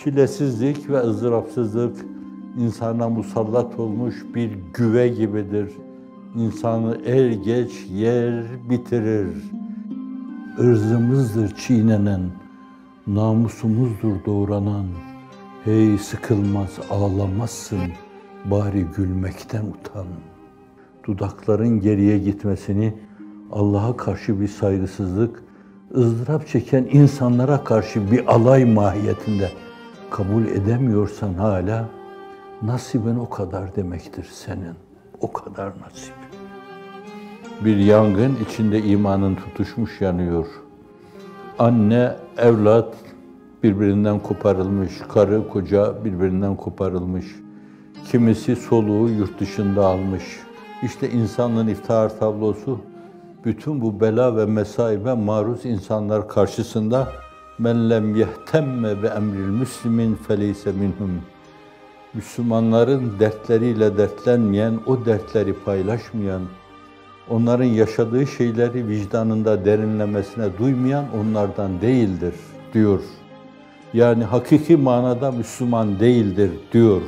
Çilesizlik ve ızdırapsızlık insana musallat olmuş bir güve gibidir. İnsanı er geç yer bitirir. Irzımızdır çiğnenen, namusumuzdur doğranan. Hey sıkılmaz ağlamazsın, bari gülmekten utan. Dudakların geriye gitmesini Allah'a karşı bir saygısızlık, ızdırap çeken insanlara karşı bir alay mahiyetinde kabul edemiyorsan hala, nasibin o kadar demektir senin, o kadar nasip. Bir yangın içinde imanın tutuşmuş yanıyor. Anne, evlat birbirinden koparılmış, karı, koca birbirinden koparılmış. Kimisi soluğu yurt dışında almış. İşte insanlığın iftihar tablosu, bütün bu bela ve mesaibe maruz insanlar karşısında men lem yehtemme be emril müslimin feleyse minhum. Müslümanların dertleriyle dertlenmeyen, o dertleri paylaşmayan, onların yaşadığı şeyleri vicdanında derinlemesine duymayan onlardan değildir diyor. Yani hakiki manada Müslüman değildir diyor.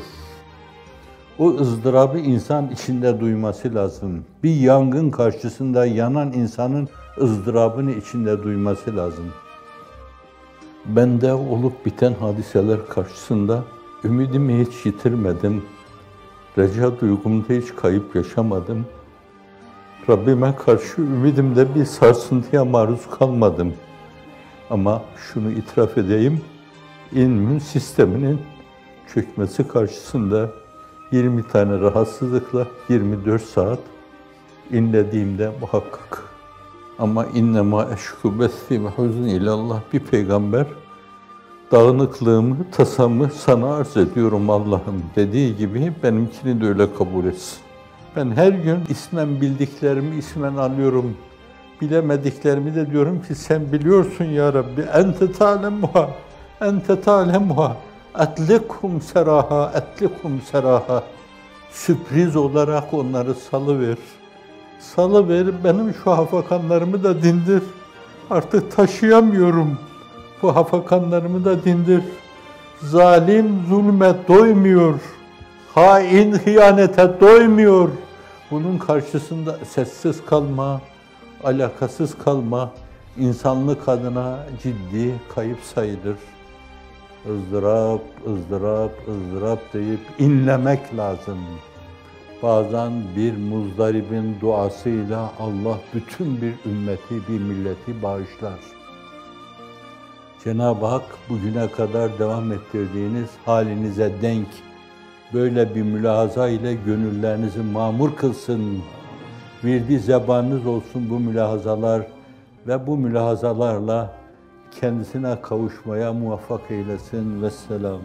O ızdırabı insan içinde duyması lazım. Bir yangın karşısında yanan insanın ızdırabını içinde duyması lazım. Bende olup biten hadiseler karşısında ümidimi hiç yitirmedim. Reca duygumda hiç kayıp yaşamadım. Rabbime karşı ümidimde bir sarsıntıya maruz kalmadım. Ama şunu itiraf edeyim, immün sisteminin çökmesi karşısında 20 tane rahatsızlıkla 24 saat inlediğimde muhakkak. Ama innema eşku besfi ve huzn ilallah, bir peygamber dağınıklığımı, tasamı sana arz ediyorum Allah'ım dediği gibi benimkini de öyle kabul etsin. Ben her gün ismen bildiklerimi ismen alıyorum. Bilemediklerimi de diyorum ki sen biliyorsun ya Rabbi. Ente ta'lemuha, ente ta'lemuha. Etlikum seraha, etlikum seraha. Sürpriz olarak onları salıver. Salıver, benim şu hafakanlarımı da dindir. Artık taşıyamıyorum. Bu hafakanlarımı da dindir. Zalim zulme doymuyor. Hain hıyanete doymuyor. Bunun karşısında sessiz kalma, alakasız kalma, insanlık adına ciddi kayıp sayılır. ızdırap, ızdırap, ızdırap deyip inlemek lazım. Bazen bir muzdaribin duasıyla Allah bütün bir ümmeti, bir milleti bağışlar. Cenab-ı Hak bugüne kadar devam ettirdiğiniz halinize denk böyle bir mülahaza ile gönüllerinizi mamur kılsın. Virdi zebanınız olsun bu mülahazalar ve bu mülahazalarla kendisine kavuşmaya muvaffak eylesin. Vesselam.